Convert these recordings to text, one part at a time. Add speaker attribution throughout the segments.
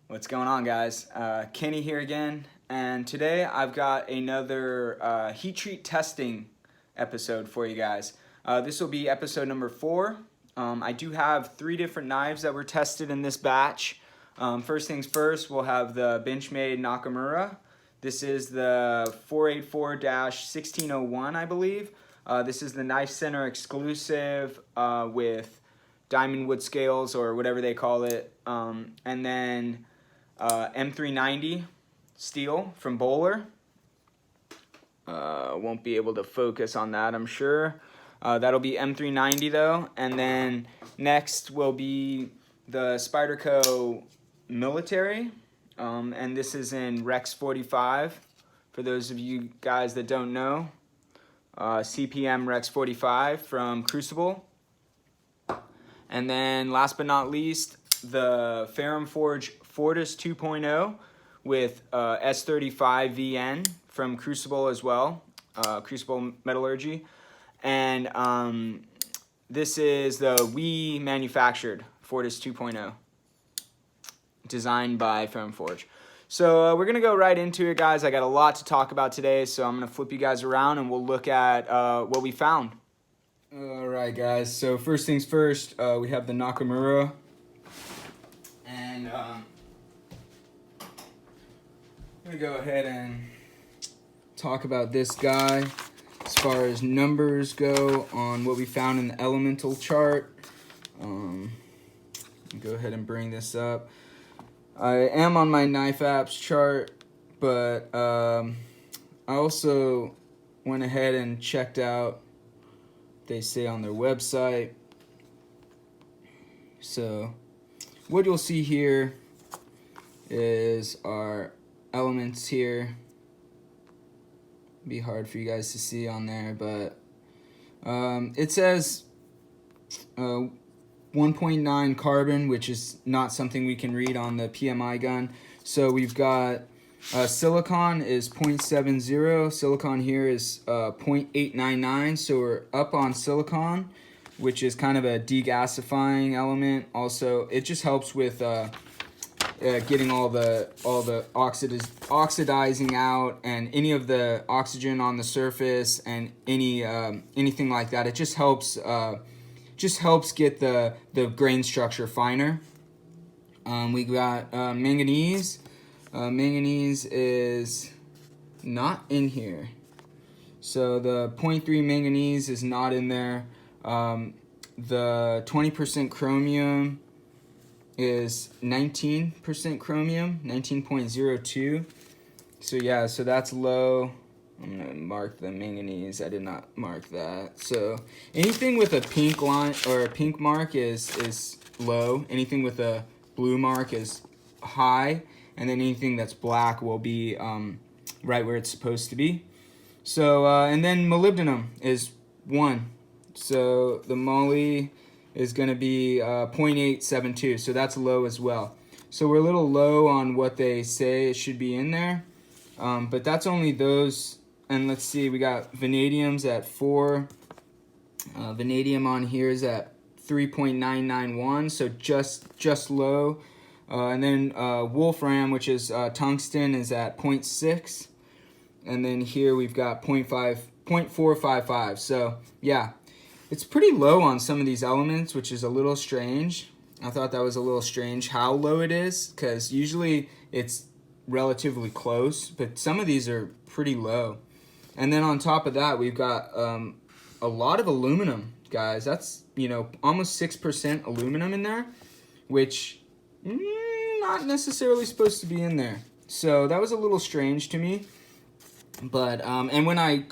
Speaker 1: What's going on, guys? Kenny here again, and today I've got another heat treat testing episode for you guys. This will be episode number 4. I do have 3 different knives that were tested in this batch. First things first, we'll have the Benchmade Nakamura. This is the 484-1601, I believe. This is the Knife Center exclusive with diamond wood scales or whatever they call it. And then M390 steel from Bowler. Won't be able to focus on that, I'm sure. That'll be M390 though. And then next will be the Spyderco Military. And this is in Rex 45. For those of you guys that don't know, CPM Rex 45 from Crucible. And then last but not least, the Ferrum Forge Fortis 2.0 with S35 VN from Crucible as well, Crucible Metallurgy. And this is the we manufactured Fortis 2.0, designed by Ferrum Forge. So we're going to go right into it, guys. I got a lot to talk about today, so I'm going to flip you guys around and we'll look at what we found. Alright, guys, so first things first, we have the Nakamura. And I'm going to go ahead and talk about this guy as far as numbers go on what we found in the elemental chart. Go ahead and bring this up. I am on my knife apps chart, but I also went ahead and checked out they say on their website. So what you'll see here is our elements here. Be hard for you guys to see on there, but it says 1.9 carbon, which is not something we can read on the PMI gun. So we've got silicon is 0.70. Silicon here is 0.899. So we're up on silicon, which is kind of a degasifying element. Also, it just helps with getting all the oxidizing out and any of the oxygen on the surface and anything like that. It just helps get the grain structure finer. We got manganese. Manganese is not in here. So the 0.3 manganese is not in there. The 20% chromium is 19% chromium, 19.02. So yeah, so that's low. I'm gonna mark the manganese. I did not mark that. So anything with a pink line or a pink mark is low. Anything with a blue mark is high, and then anything that's black will be right where it's supposed to be. So and then molybdenum is 1. So the moly is going to be 0.872, so that's low as well. So we're a little low on what they say it should be in there, but that's only those. And let's see, we got vanadium's at 4. Vanadium on here is at 3.991, so just low. And then wolfram, which is tungsten, is at 0.6. And then here we've got 0.455. So yeah, it's pretty low on some of these elements, which is a little strange. I thought that was a little strange how low it is, because usually it's relatively close, but some of these are pretty low. And then on top of that, we've got a lot of aluminum, guys. That's, almost 6% aluminum in there, which not necessarily supposed to be in there. So that was a little strange to me. But and when I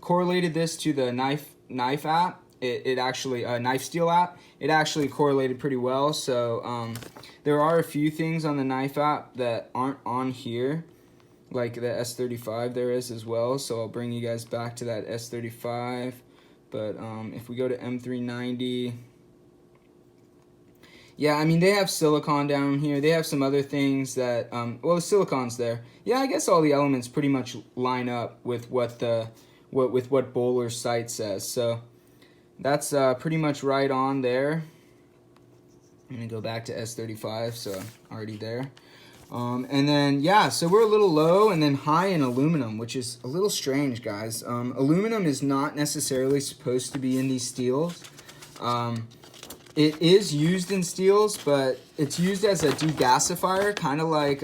Speaker 1: correlated this to the knife app, it actually knife steel app, it actually correlated pretty well. So there are a few things on the knife app that aren't on here, like the S35 there is as well. So I'll bring you guys back to that S35. But if we go to M390, yeah, I mean, they have silicon down here. They have some other things that, well, the silicon's there. Yeah, I guess all the elements pretty much line up with what Bowler's site says. So that's pretty much right on there. I'm gonna go back to S35, so already there. And then, yeah, so we're a little low and then high in aluminum, which is a little strange, guys. Aluminum is not necessarily supposed to be in these steels. It is used in steels, but it's used as a degasifier, kind of like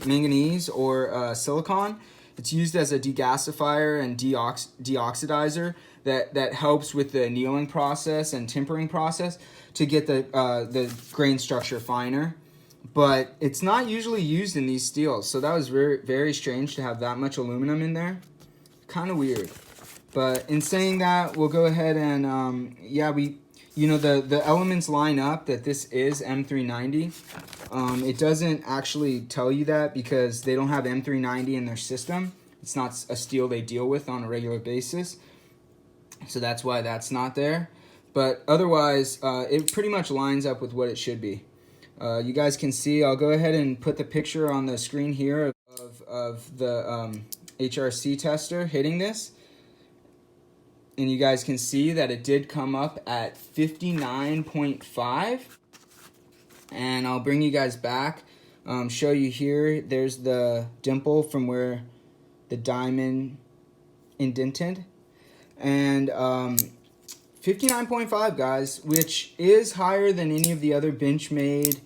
Speaker 1: manganese or silicon. It's used as a degasifier and deoxidizer that helps with the annealing process and tempering process to get the grain structure finer. But it's not usually used in these steels, so that was very, very strange to have that much aluminum in there. Kind of weird. But in saying that, we'll go ahead and, yeah, the elements line up that this is M390. It doesn't actually tell you that because they don't have M390 in their system. It's not a steel they deal with on a regular basis. So that's why that's not there. But otherwise, it pretty much lines up with what it should be. You guys can see, I'll go ahead and put the picture on the screen here of the HRc tester hitting this. And you guys can see that it did come up at 59.5. And I'll bring you guys back, show you here. There's the dimple from where the diamond indented. And 59.5, guys, which is higher than any of the other Benchmade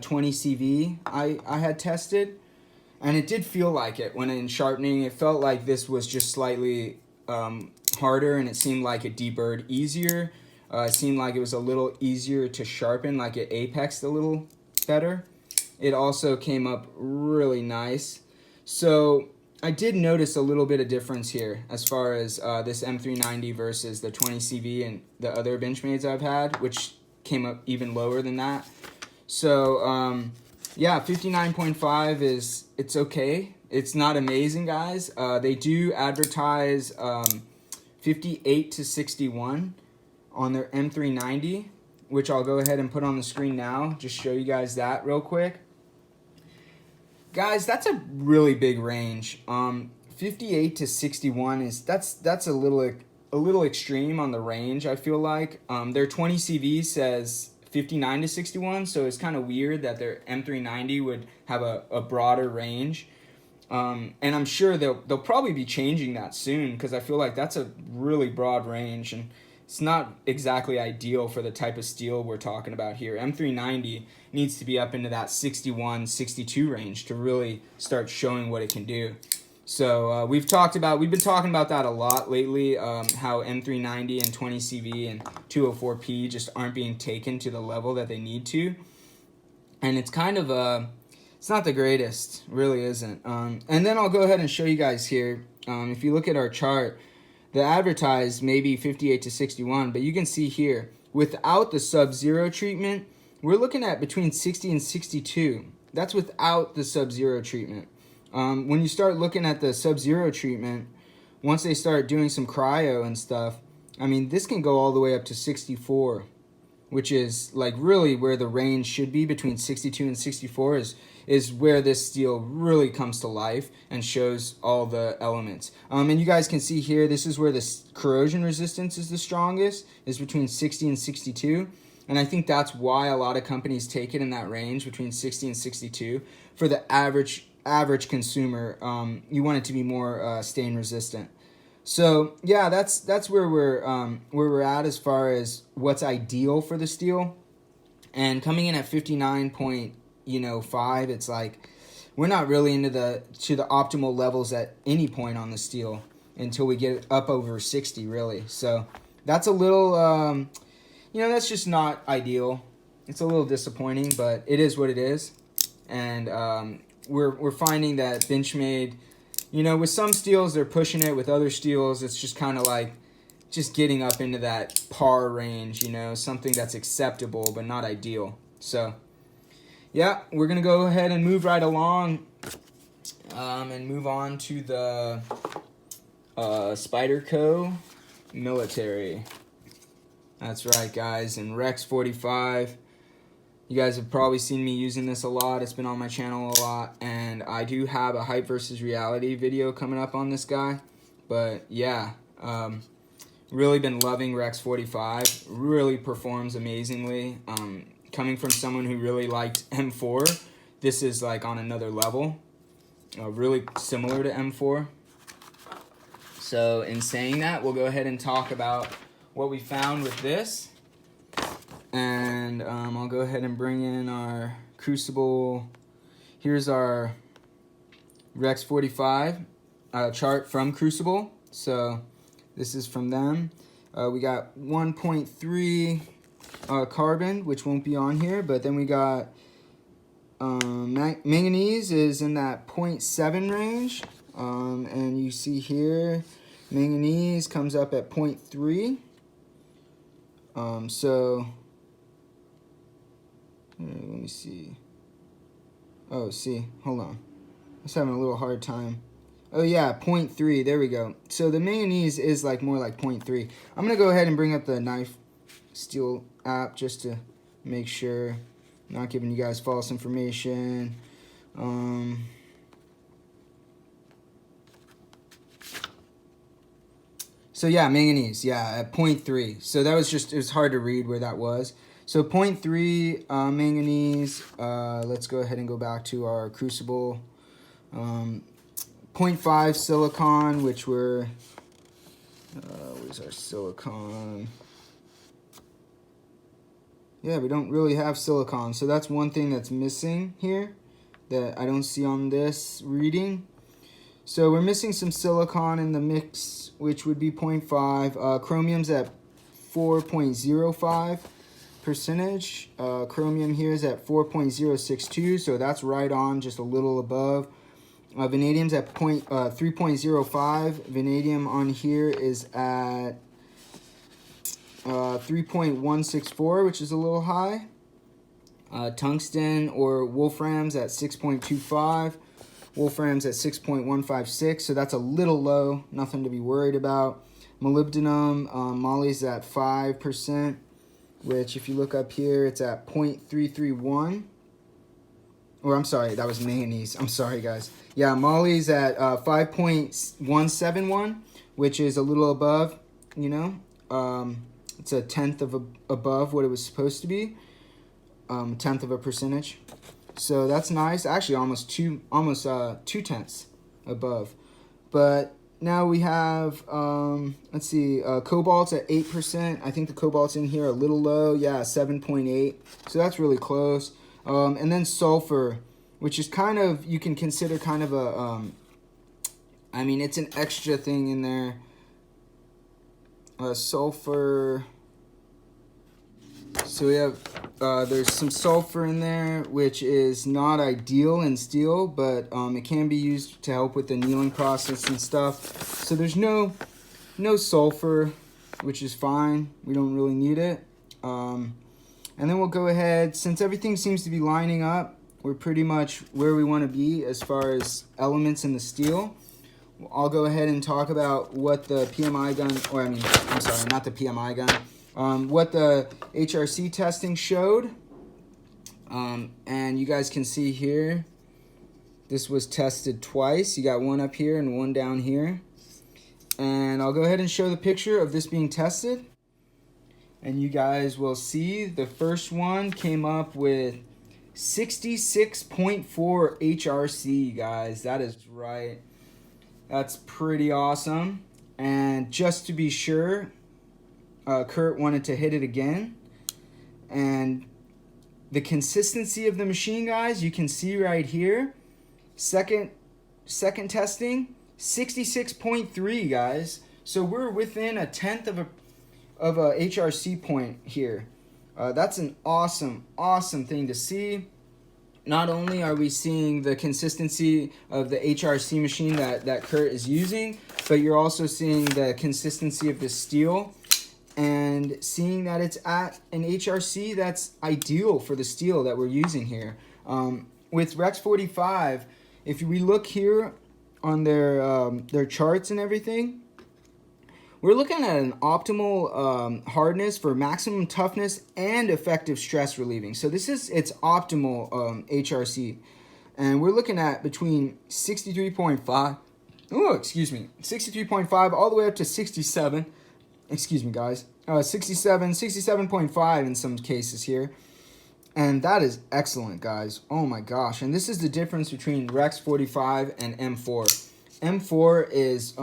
Speaker 1: 20 CV I had tested. And it did feel like it when in sharpening. It felt like this was just slightly harder, and it seemed like it deburred easier. It seemed like it was a little easier to sharpen, like it apexed a little better. It also came up really nice. So I did notice a little bit of difference here as far as this M390 versus the 20 CV and the other Benchmades I've had, which came up even lower than that. So yeah, 59.5 it's okay. It's not amazing, guys. They do advertise 58 to 61 on their M390, which I'll go ahead and put on the screen now. Just show you guys that real quick. Guys, that's a really big range. 58 to 61 that's a little extreme on the range, I feel like. Their 20 CV says 59 to 61, so it's kind of weird that their M390 would have a broader range. And I'm sure they'll probably be changing that soon, because I feel like that's a really broad range, and it's not exactly ideal for the type of steel we're talking about here. M390 needs to be up into that 61, 62 range to really start showing what it can do. So we've been talking about that a lot lately, how M390 and 20 CV and 204P just aren't being taken to the level that they need to. And it's kind of it's not the greatest, really isn't. And then I'll go ahead and show you guys here. If you look at our chart, the advertised maybe 58 to 61, but you can see here, without the sub-zero treatment, we're looking at between 60 and 62. That's without the sub-zero treatment. When you start looking at the sub-zero treatment, once they start doing some cryo and stuff, I mean, this can go all the way up to 64, which is like really where the range should be. Between 62 and 64 is where this steel really comes to life and shows all the elements. And you guys can see here, this is where the corrosion resistance is the strongest, is between 60 and 62. And I think that's why a lot of companies take it in that range, between 60 and 62. For the average consumer, you want it to be more stain resistant. So yeah, that's where we're at as far as what's ideal for the steel. And coming in at 59.5, it's like we're not really into the optimal levels at any point on the steel until we get up over 60, really. So that's a little that's just not ideal. It's a little disappointing, but it is what it is. And we're finding that Benchmade, with some steels they're pushing it, with other steels it's just kind of like just getting up into that par range, something that's acceptable but not ideal. So yeah, we're gonna go ahead and move right along and move on to the Spyderco Military. That's right, guys, and Rex 45. You guys have probably seen me using this a lot. It's been on my channel a lot, and I do have a hype versus reality video coming up on this guy. But yeah, Really been loving Rex 45. Really performs amazingly. Coming from someone who really liked M4, this is like on another level. Really similar to M4. So in saying that, we'll go ahead and talk about what we found with this. And I'll go ahead and bring in our Crucible. Here's our Rex 45 chart from Crucible. So this is from them. We got 1.3 carbon, which won't be on here, but then we got manganese is in that 0.7 range. And you see here, manganese comes up at 0.3. So let me see. Oh, see, hold on. I was having a little hard time. Oh yeah, 0.3, there we go. So the manganese is like more like 0.3. I'm gonna go ahead and bring up the knife steel app just to make sure I'm not giving you guys false information. So yeah, manganese, yeah, at 0.3. So that was just, it was hard to read where that was. So 0.3 manganese, let's go ahead and go back to our Crucible. 0.5 silicon, which were, where's our silicon? Yeah, we don't really have silicon, so that's one thing that's missing here that I don't see on this reading. So we're missing some silicon in the mix, which would be 0.5. Chromium's at 4.05%. Chromium here is at 4.062, so that's right on, just a little above. Vanadium's at 3.05. Vanadium on here is at 3.164, which is a little high. Tungsten or wolfram's at 6.25. Wolfram's at 6.156, so that's a little low, nothing to be worried about. Molybdenum, moly's at 5%, which if you look up here, it's at 0.331. Or I'm sorry, that was manganese. I'm sorry, guys. Yeah, moly's at 5.171, which is a little above, you know. It's a tenth of above what it was supposed to be, tenth of a percentage. So that's nice. Actually, almost two tenths above. But now we have, let's see, cobalt's at 8%. I think the cobalt's in here a little low. Yeah, 7.8. So that's really close. And then sulfur, which is kind of, you can consider kind of a, I mean, it's an extra thing in there. Sulfur. So we have, there's some sulfur in there, which is not ideal in steel, but it can be used to help with the annealing process and stuff. So there's no sulfur, which is fine. We don't really need it. And then we'll go ahead, since everything seems to be lining up, we're pretty much where we want to be as far as elements in the steel. I'll go ahead and talk about what the PMI gun, or I mean, I'm sorry, not the PMI gun, what the HRc testing showed. And you guys can see here, this was tested twice. You got one up here and one down here. And I'll go ahead and show the picture of this being tested. And you guys will see the first one came up with 66.4 HRc, guys. That is right. That's pretty awesome. And just to be sure, Kurt wanted to hit it again. And the consistency of the machine, guys, you can see right here. Second testing, 66.3, guys. So we're within a tenth of a HRc point here. That's an awesome thing to see. Not only are we seeing the consistency of the HRc machine that Kurt is using, but you're also seeing the consistency of the steel and seeing that it's at an HRc that's ideal for the steel that we're using here. With Rex 45, if we look here on their charts and everything, we're looking at an optimal hardness for maximum toughness and effective stress relieving. So this is its optimal HRc. And we're looking at between 63.5, 63.5 all the way up to 67. excuse me guys, 67.5 in some cases here. And that is excellent, guys. Oh my gosh. And this is the difference between Rex 45 and M4. M4 is,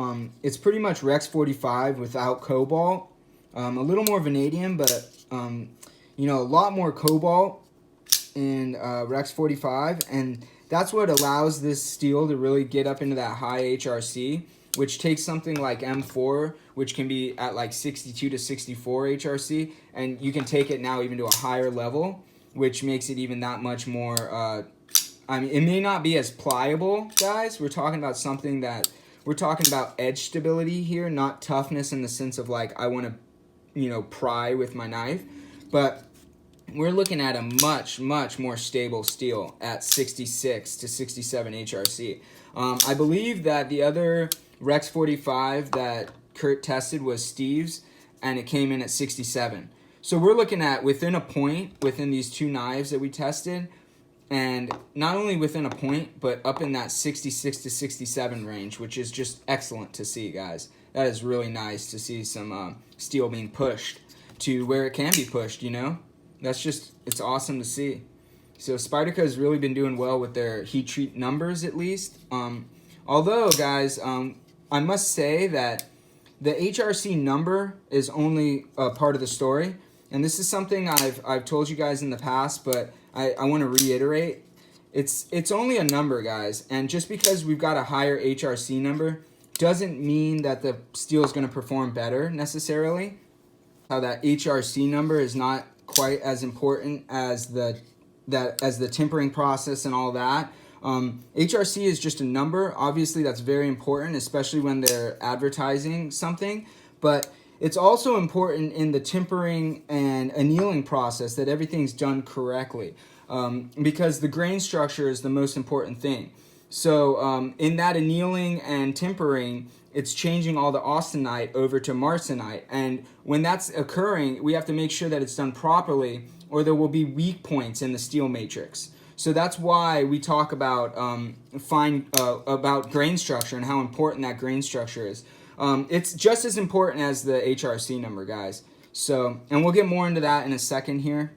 Speaker 1: it's pretty much Rex 45 without cobalt. A little more vanadium, but, you know, a lot more cobalt in Rex 45. And that's what allows this steel to really get up into that high HRC, which takes something like M4, which can be at like 62 to 64 HRC. And you can take it now even to a higher level, which makes it even that much more, I mean, it may not be as pliable, guys. We're talking about something that, we're talking about edge stability here, not toughness in the sense of like, I want to, you know, pry with my knife. But we're looking at a much, much more stable steel at 66 to 67 HRC. I believe that the other Rex 45 that Kurt tested was Steve's, and it came in at 67. So we're looking at within a point within these two knives that we tested, and not only within a point, but up in that 66 to 67 range, which is just excellent to see, guys. That is really nice to see some steel being pushed to where it can be pushed, you know? That's just, it's awesome to see. So Spyderco has really been doing well with their heat treat numbers, at least. Although, guys, I must say that the HRC number is only a part of the story. And this is something I've told you guys in the past, but I want to reiterate. It's only a number, guys. And just because we've got a higher HRC number doesn't mean that the steel is going to perform better necessarily. How that HRC number is not quite as important as the tempering process and all that. HRC is just a number. Obviously, that's very important, especially when they're advertising something. But it's also important in the tempering and annealing process that everything's done correctly, because the grain structure is the most important thing. So in that annealing and tempering, it's changing all the austenite over to martenite. And when that's occurring, we have to make sure that it's done properly, or there will be weak points in the steel matrix. So that's why we talk about about grain structure and how important that grain structure is. It's just as important as the HRC number, guys. So, and we'll get more into that in a second here.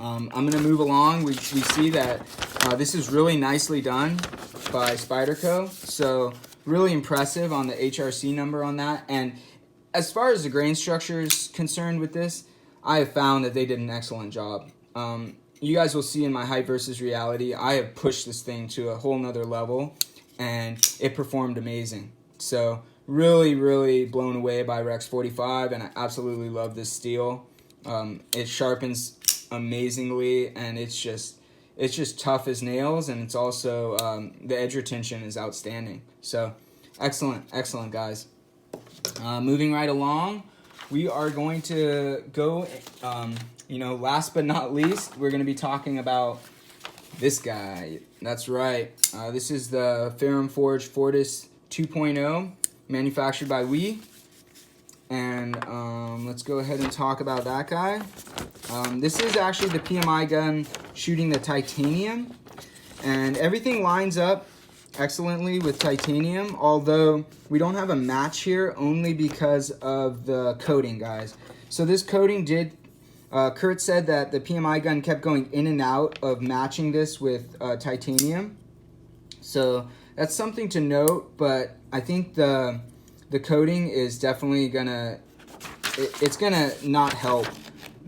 Speaker 1: I'm going to move along. We see that this is really nicely done by Spyderco. So really impressive on the HRC number on that. And as far as the grain structure is concerned with this, I have found that they did an excellent job. You guys will see in my hype versus reality, I have pushed this thing to a whole nother level, and it performed amazing. So really, really blown away by Rex 45, and I absolutely love this steel. It sharpens amazingly, and it's just tough as nails, and it's also the edge retention is outstanding. So excellent, guys. Moving right along, we are going to go, last but not least, we're going to be talking about this guy. That's right. This is the Ferrum Forge Fortis 2.0, manufactured by We. And let's go ahead and talk about that guy. This is actually the PMI gun shooting the titanium. And everything lines up excellently with titanium, although we don't have a match here only because of the coating, guys. So this coating did, Kurt said that the PMI gun kept going in and out of matching this with titanium. So that's something to note, but I think the coating is definitely gonna, it's gonna not help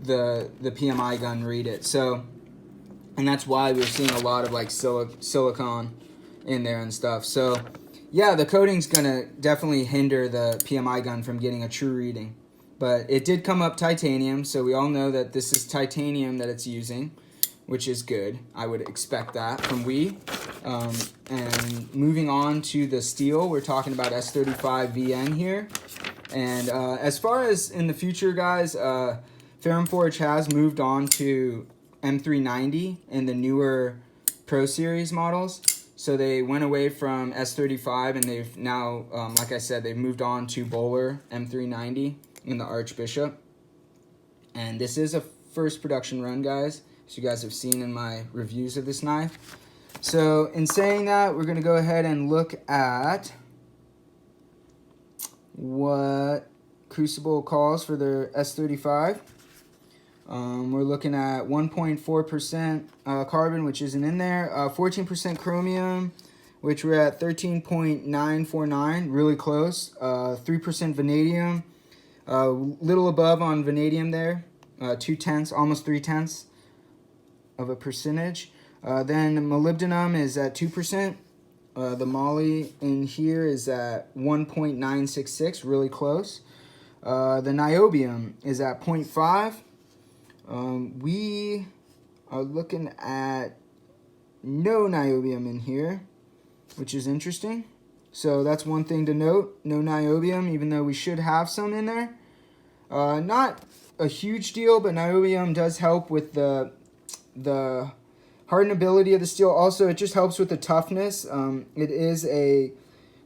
Speaker 1: the PMI gun read it. So, and that's why we're seeing a lot of like silicone in there and stuff. So yeah, the coating's gonna definitely hinder the PMI gun from getting a true reading. But it did come up titanium, so we all know that this is titanium that it's using, which is good. I would expect that from We. And moving on to the steel, we're talking about S35 VN here. And as far as in the future, guys, Ferrum Forge has moved on to M390 in the newer Pro Series models. So they went away from S35, and they've now, like I said, they've moved on to Bowler M390 in the Archbishop. And this is a first production run, guys, as you guys have seen in my reviews of this knife. So in saying that, we're going to go ahead and look at what crucible calls for their S35. We're looking at 1.4% carbon, which isn't in there. 14% chromium, which we're at 13.949, really close. 3% vanadium, little above on vanadium there. 0.2, almost 0.3 of a percentage. Then molybdenum is at 2%. The moly in here is at 1.966, really close. The niobium is at 0.5. We are looking at no niobium in here, which is interesting. So that's one thing to note, no niobium, even though we should have some in there. Not a huge deal, but niobium does help with the hardenability of the steel. Also, it just helps with the toughness. It is a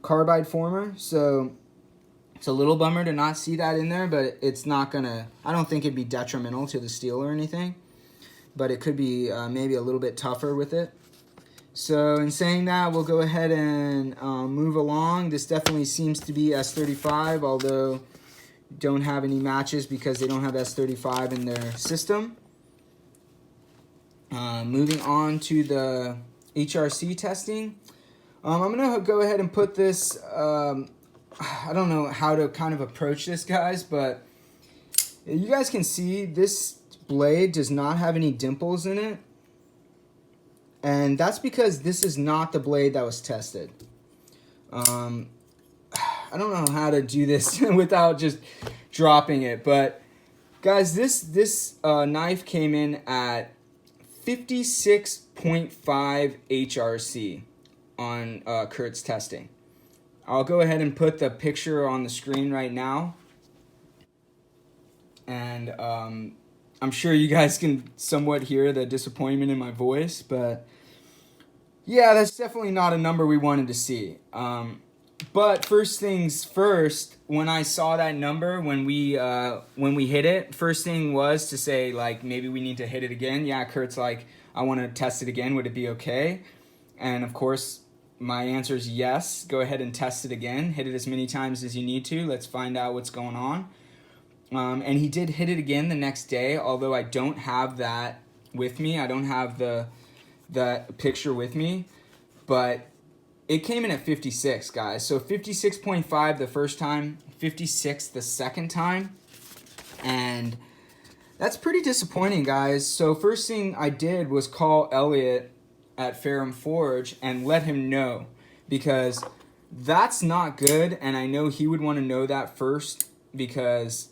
Speaker 1: carbide former, so it's a little bummer to not see that in there, but it's not gonna, I don't think it'd be detrimental to the steel or anything, but it could be maybe a little bit tougher with it. So in saying that, we'll go ahead and move along. This definitely seems to be S35, although don't have any matches because they don't have S35 in their system. Moving on to the HRc testing. I'm gonna go ahead and put this, I don't know how to kind of approach this, guys, but you guys can see this blade does not have any dimples in it. And that's because this is not the blade that was tested. I don't know how to do this without just dropping it, but guys, this knife came in at 56.5 HRc on Kurt's testing. I'll go ahead and put the picture on the screen right now. And I'm sure you guys can somewhat hear the disappointment in my voice, but yeah, that's definitely not a number we wanted to see. But first things first, when I saw that number, when we hit it, first thing was to say, like, maybe we need to hit it again. Yeah, Kurt's like, I want to test it again. Would it be okay? And of course, my answer is yes. Go ahead and test it again. Hit it as many times as you need to. Let's find out what's going on. And he did hit it again the next day, although I don't have that with me. I don't have the picture with me. But it came in at 56, guys. So 56.5 the first time, 56 the second time. And that's pretty disappointing, guys. So first thing I did was call Elliot at Ferrum Forge and let him know, because that's not good, and I know he would want to know that first, because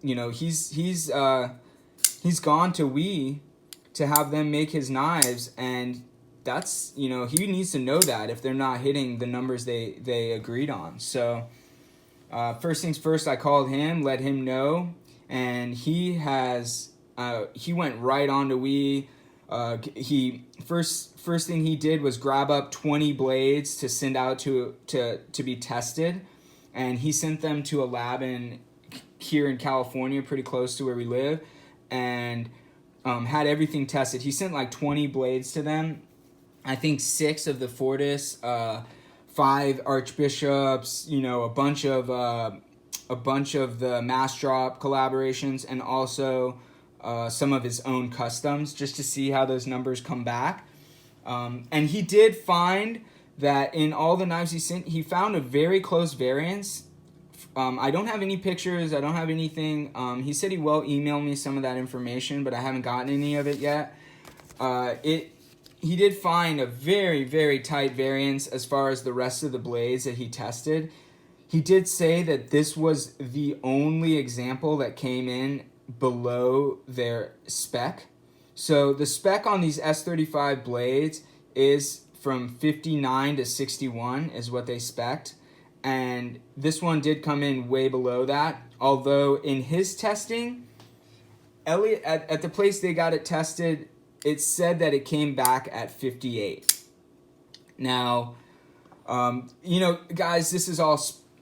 Speaker 1: you know, he's gone to WE to have them make his knives, and that's, you know, he needs to know that if they're not hitting the numbers they agreed on. So first things first, I called him, let him know, and he went right on to WE. He first thing he did was grab up 20 blades to send out to be tested, and he sent them to a lab here in California, pretty close to where we live, and had everything tested. He sent like 20 blades to them. I think 6 of the Fortis, 5 Archbishops, you know, a bunch of the Mass Drop collaborations, and also some of his own customs, just to see how those numbers come back. And he did find that in all the knives he sent, he found a very close variance. I don't have any pictures. I don't have anything. He said he will email me some of that information, but I haven't gotten any of it yet. He did find a very, very tight variance as far as the rest of the blades that he tested. He did say that this was the only example that came in below their spec. So the spec on these S35 blades is from 59 to 61 is what they spec'd. And this one did come in way below that. Although in his testing, Elliot, at the place they got it tested, it said that it came back at 58. Now, you know, guys, this is all,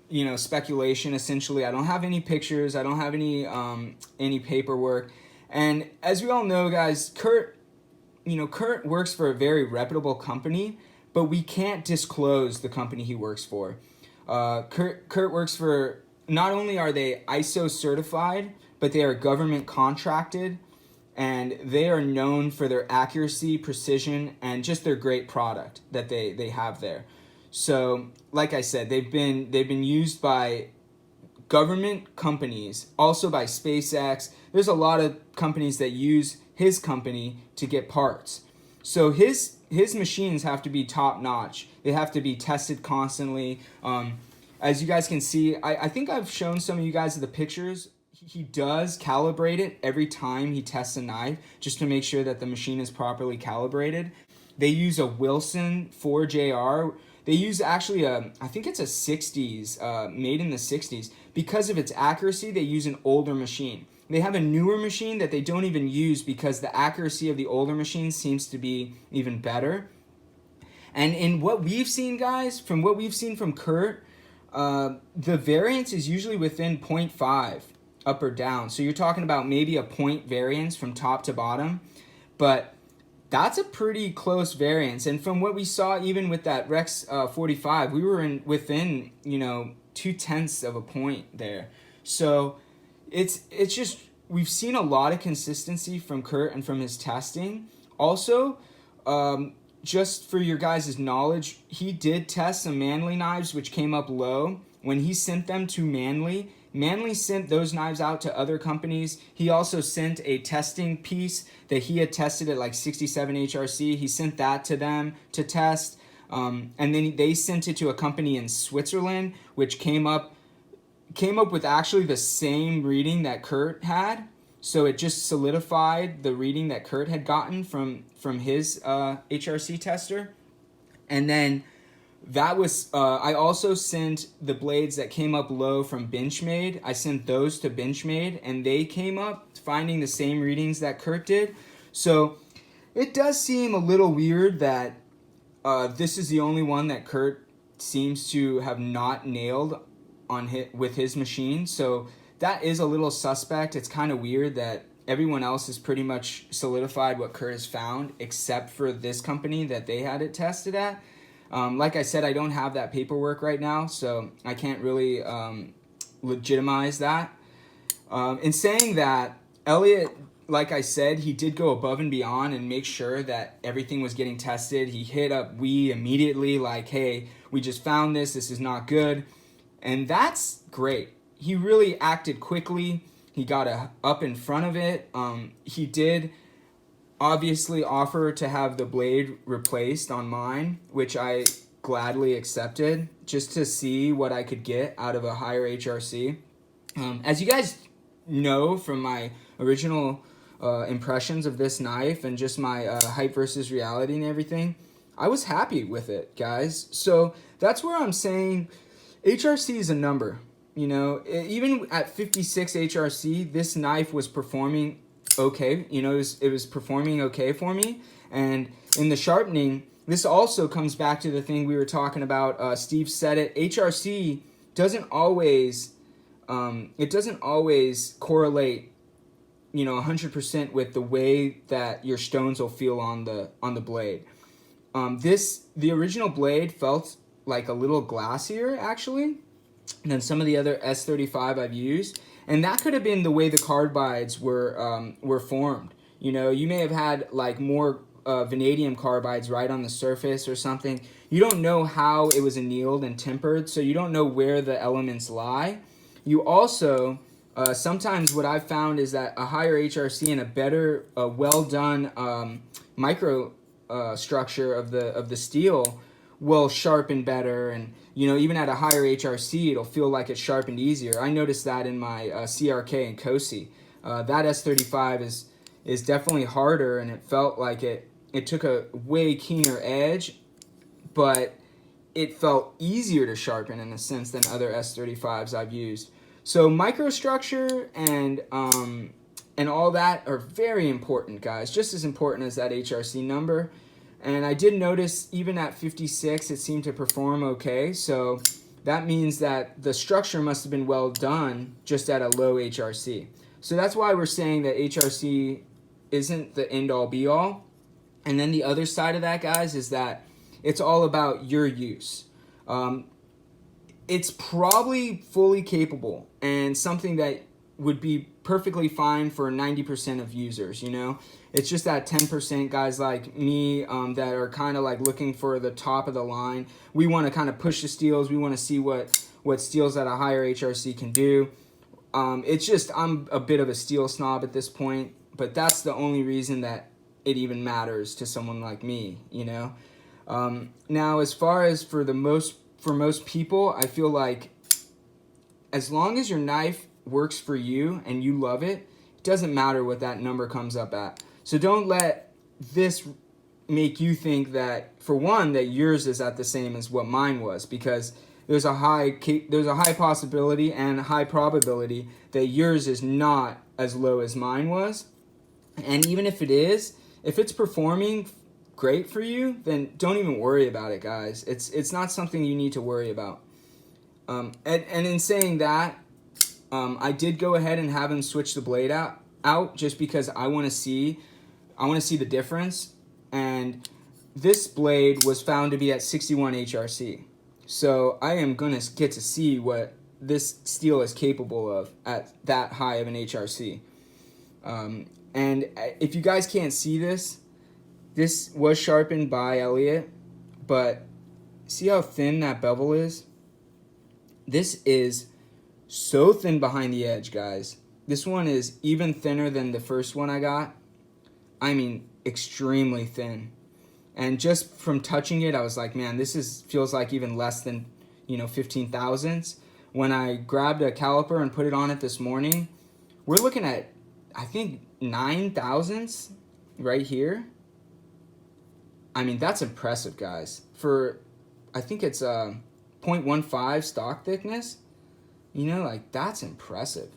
Speaker 1: you know, speculation essentially. I don't have any pictures. I don't have any paperwork. And as we all know, guys, Kurt works for a very reputable company, but we can't disclose the company he works for. Kurt works for not only are they ISO certified, but they are government contracted, and they are known for their accuracy, precision, and just their great product that they have there. So, like I said, they've been used by government companies, also by SpaceX. There's a lot of companies that use his company to get parts. So his machines have to be top notch. They have to be tested constantly. As you guys can see, I think I've shown some of you guys the pictures. He does calibrate it every time he tests a knife just to make sure that the machine is properly calibrated. They use a Wilson Forge AR. They use actually I think it's a 60s, made in the 60s. Because of its accuracy, they use an older machine. They have a newer machine that they don't even use because the accuracy of the older machine seems to be even better. And in what we've seen, guys, from what we've seen from Kurt, the variance is usually within 0.5 up or down. So you're talking about maybe a point variance from top to bottom, but that's a pretty close variance. And from what we saw, even with that Rex 45, we were within 0.2 of a point there. So it's just, we've seen a lot of consistency from Kurt and from his testing. Also, just for your guys' knowledge, he did test some Manly knives which came up low. When he sent them to Manly sent those knives out to other companies. He also sent a testing piece that he had tested at like 67 HRC. He sent that to them to test. And then they sent it to a company in Switzerland, which came up with actually the same reading that Kurt had. So it just solidified the reading that Kurt had gotten from his HRC tester. And then that was, I also sent the blades that came up low from Benchmade. I sent those to Benchmade, and they came up finding the same readings that Kurt did. So it does seem a little weird that this is the only one that Kurt seems to have not nailed with his machine. So that is a little suspect. It's kind of weird that everyone else has pretty much solidified what Kurt has found, except for this company that they had it tested at. Like I said, I don't have that paperwork right now, so I can't really legitimize that. In saying that, Elliot, like I said, he did go above and beyond and make sure that everything was getting tested. He hit up we immediately like, hey, we just found this is not good. And that's great. He really acted quickly. He got up in front of it. He did obviously offer to have the blade replaced on mine, which I gladly accepted just to see what I could get out of a higher HRC. As you guys know from my original impressions of this knife and just my hype versus reality and everything, I was happy with it, guys. So that's where I'm saying HRC is a number. Even at 56 HRC, this knife was performing okay. It was performing okay for me. And in the sharpening, this also comes back to the thing we were talking about. Steve said it. HRC doesn't always correlate 100% with the way that your stones will feel on the blade. The original blade felt like a little glassier actually than some of the other S35 I've used. And that could have been the way the carbides were formed. You may have had like more vanadium carbides right on the surface or something. You don't know how it was annealed and tempered, so you don't know where the elements lie. You also, sometimes what I've found is that a higher HRC and a better, well done micro structure of the steel will sharpen better, and even at a higher HRC it'll feel like it's sharpened easier. I noticed that in my CRK and COSI. That S35 is definitely harder, and it felt like it took a way keener edge, but it felt easier to sharpen in a sense than other S35s I've used. So microstructure and all that are very important, guys, just as important as that HRC number. And I did notice even at 56 it seemed to perform okay, so that means that the structure must have been well done just at a low HRC. So that's why we're saying that HRC isn't the end-all be-all. And then the other side of that, guys, is that it's all about your use. it's probably fully capable and something that would be perfectly fine for 90% of users, you know? It's just that 10% guys like me that are kind of like looking for the top of the line. We want to kind of push the steels. We want to see what steels at a higher HRC can do. It's just, I'm a bit of a steel snob at this point, but that's the only reason that it even matters to someone like me, you know? Now, as far as for most people, I feel like as long as your knife works for you and you love it, it doesn't matter what that number comes up at. So don't let this make you think that, for one, that yours is at the same as what mine was, because there's a high possibility and a high probability that yours is not as low as mine was. And even if it is, if it's performing great for you, then don't even worry about it, guys. It's not something you need to worry about. And in saying that, I did go ahead and have him switch the blade out just because I want to see the difference. And this blade was found to be at 61 HRC. So I am going to get to see what this steel is capable of at that high of an HRC. And if you guys can't see this was sharpened by Elliot, but see how thin that bevel is? This is so thin behind the edge, guys. This one is even thinner than the first one I got. I mean, extremely thin. And just from touching it, I was like, man, this feels like even less than, 15 thousandths. When I grabbed a caliper and put it on it this morning, we're looking at, I think, 9 thousandths right here. I mean, that's impressive, guys. For, I think it's 0.15 stock thickness. That's impressive.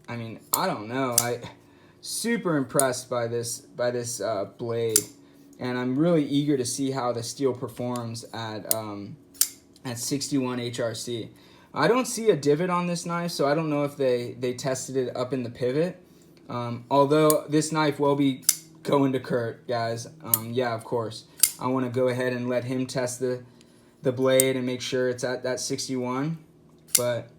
Speaker 1: I mean, I don't know. Super impressed by this blade, and I'm really eager to see how the steel performs at 61 HRC. I don't see a divot on this knife, so I don't know if they tested it up in the pivot. Although this knife will be going to Kurt, guys. Yeah, of course. I want to go ahead and let him test the blade and make sure it's at that 61. But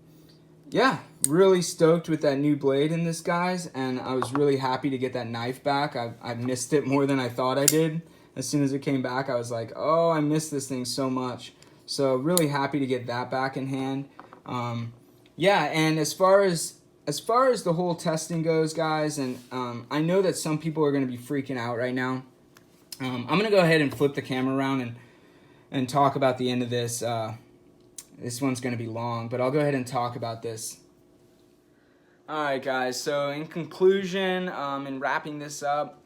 Speaker 1: yeah, really stoked with that new blade in this, guys, and I was really happy to get that knife back. I missed it more than I thought I did. As soon as it came back, I was like, oh, I missed this thing so much. So really happy to get that back in hand. Yeah, and as far as the whole testing goes, guys, and I know that some people are going to be freaking out right now. I'm going to go ahead and flip the camera around and talk about the end of this. This one's going to be long, but I'll go ahead and talk about this. Alright, guys, so in conclusion, in wrapping this up,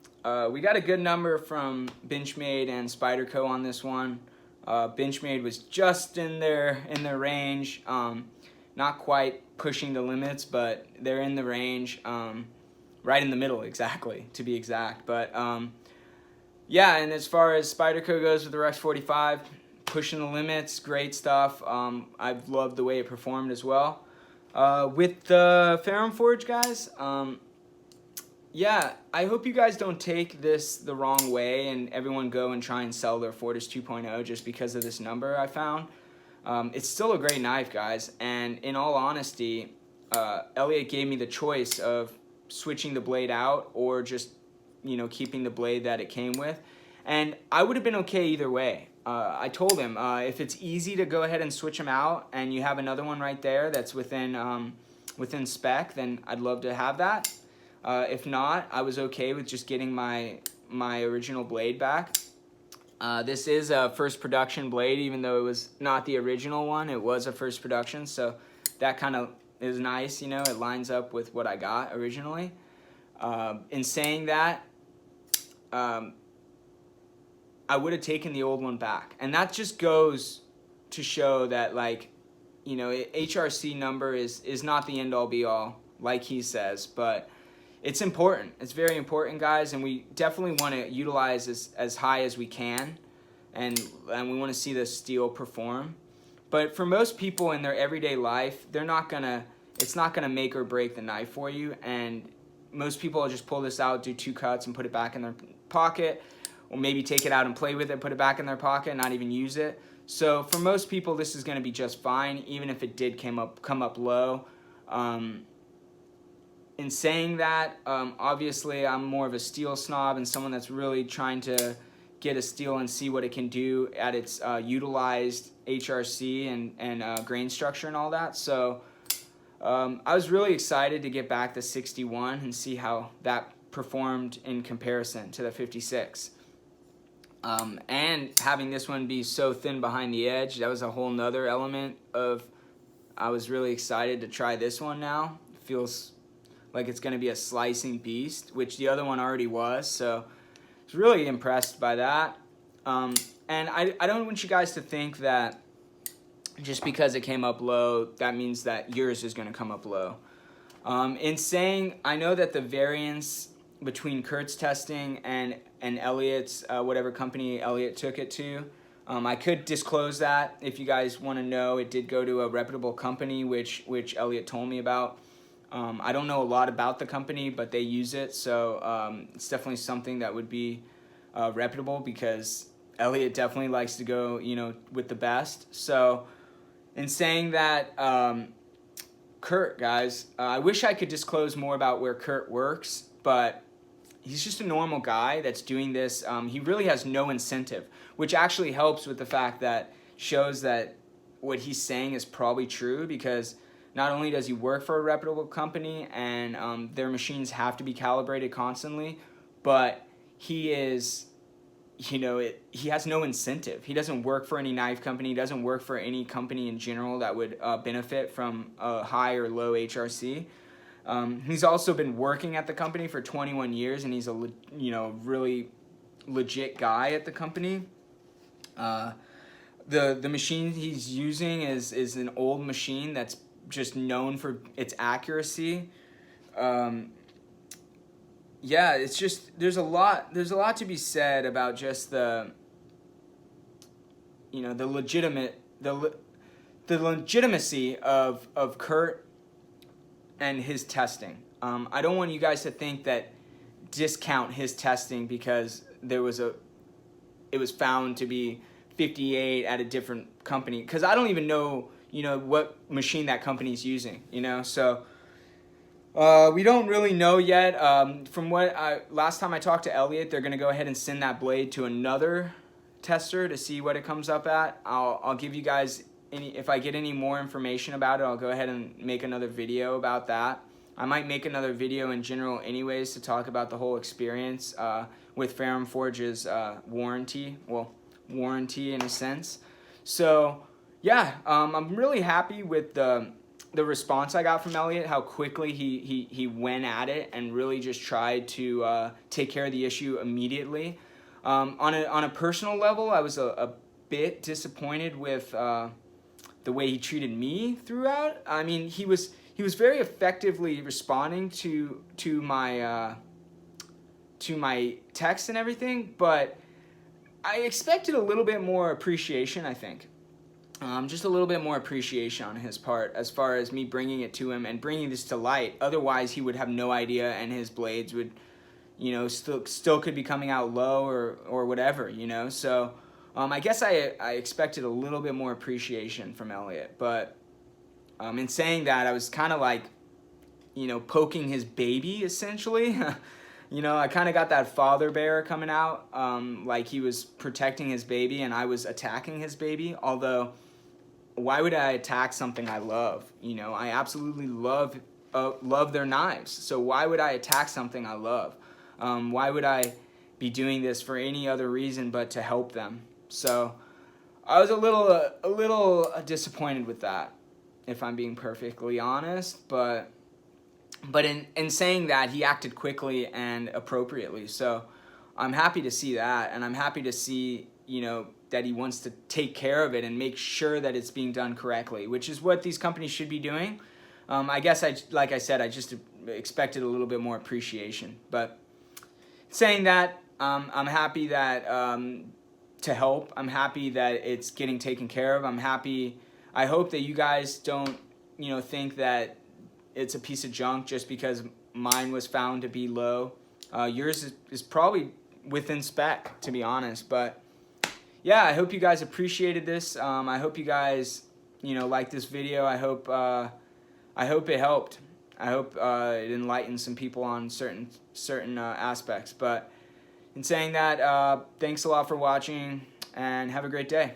Speaker 1: we got a good number from Benchmade and Spyderco on this one. Benchmade was just in their range, not quite pushing the limits, but they're in the range, right in the middle, exactly, to be exact. But yeah, and as far as Spyderco goes with the Rex 45, pushing the limits, great stuff. I've loved the way it performed as well. With the Ferrum Forge, guys, yeah, I hope you guys don't take this the wrong way and everyone go and try and sell their Fortis 2.0 just because of this number I found. It's still a great knife, guys, and in all honesty, Elliot gave me the choice of switching the blade out or just, keeping the blade that it came with, and I would have been okay either way. I told him if it's easy to go ahead and switch them out and you have another one right there that's within spec, then I'd love to have that. If not, I was okay with just getting my original blade back. This is a first production blade, even though it was not the original one. It was a first production, so that kind of is nice, it lines up with what I got originally. In saying that, I would have taken the old one back. And that just goes to show that, HRC number is not the end-all be-all, like he says, but it's important. It's very important, guys, and we definitely want to utilize as high as we can, and we want to see the steel perform. But for most people in their everyday life, it's not gonna make or break the knife for you, and most people will just pull this out, do 2 cuts, and put it back in their pocket, or maybe take it out and play with it, put it back in their pocket, and not even use it. So for most people, this is going to be just fine, even if it did come up low. In saying that, obviously I'm more of a steel snob and someone that's really trying to get a steel and see what it can do at its utilized HRc and grain structure and all that. So I was really excited to get back the 61 and see how that performed in comparison to the 56. And having this one be so thin behind the edge, that was a whole nother element of, I was really excited to try this one now. It feels like it's going to be a slicing beast, which the other one already was. So I was really impressed by that. And I don't want you guys to think that just because it came up low, that means that yours is going to come up low. In saying, I know that the variance between Kurt's testing and Elliott's, whatever company Elliott took it to, I could disclose that if you guys want to know. It did go to a reputable company, which Elliott told me about. I don't know a lot about the company, but they use it, so it's definitely something that would be reputable, because Elliott definitely likes to go, with the best. So in saying that, Kurt, guys, I wish I could disclose more about where Kurt works, but he's just a normal guy that's doing this. He really has no incentive, which actually helps with the fact that shows that what he's saying is probably true, because not only does he work for a reputable company and their machines have to be calibrated constantly, but he is, he has no incentive. He doesn't work for any knife company. He doesn't work for any company in general that would benefit from a high or low HRc. He's also been working at the company for 21 years, and he's a really legit guy at the company. The machine he's using is an old machine that's just known for its accuracy. Yeah, it's just there's a lot to be said about just the the legitimacy of Kurt and his testing. I don't want you guys to think that discount his testing because it was found to be 58 at a different company, because I don't even know what machine that company's using, so we don't really know yet. From last time I talked to Elliott, they're gonna go ahead and send that blade to another tester to see what it comes up at. I'll give you guys if I get any more information about it, I'll go ahead and make another video about that. I might make another video in general anyways to talk about the whole experience with Ferrum Forge's warranty in a sense. So yeah, I'm really happy with the response I got from Elliott, how quickly he went at it and really just tried to take care of the issue immediately. On a personal level, I was a bit disappointed with the way he treated me throughout. I mean, he was very effectively responding to my text and everything, but I expected a little bit more appreciation, I think. Just a little bit more appreciation on his part as far as me bringing it to him and bringing this to light. Otherwise, he would have no idea, and his blades would, still could be coming out low or whatever, So I guess I expected a little bit more appreciation from Elliott, but in saying that, I was kind of like, poking his baby, essentially. I kind of got that father bear coming out, like he was protecting his baby and I was attacking his baby. Although, why would I attack something I love? I absolutely love their knives. So why would I attack something I love? Why would I be doing this for any other reason but to help them? So I was a little disappointed with that, if I'm being perfectly honest. But in saying that, he acted quickly and appropriately. So I'm happy to see that, and I'm happy to see, that he wants to take care of it and make sure that it's being done correctly, which is what these companies should be doing. I guess, like I said, I just expected a little bit more appreciation. But saying that, I'm happy that to help. I'm happy that it's getting taken care of. I'm happy. I hope that you guys don't, think that it's a piece of junk just because mine was found to be low. Yours is probably within spec, to be honest. But yeah, I hope you guys appreciated this. I hope you guys, liked this video. I hope it helped. I hope it enlightened some people on certain aspects. But in saying that, thanks a lot for watching, and have a great day.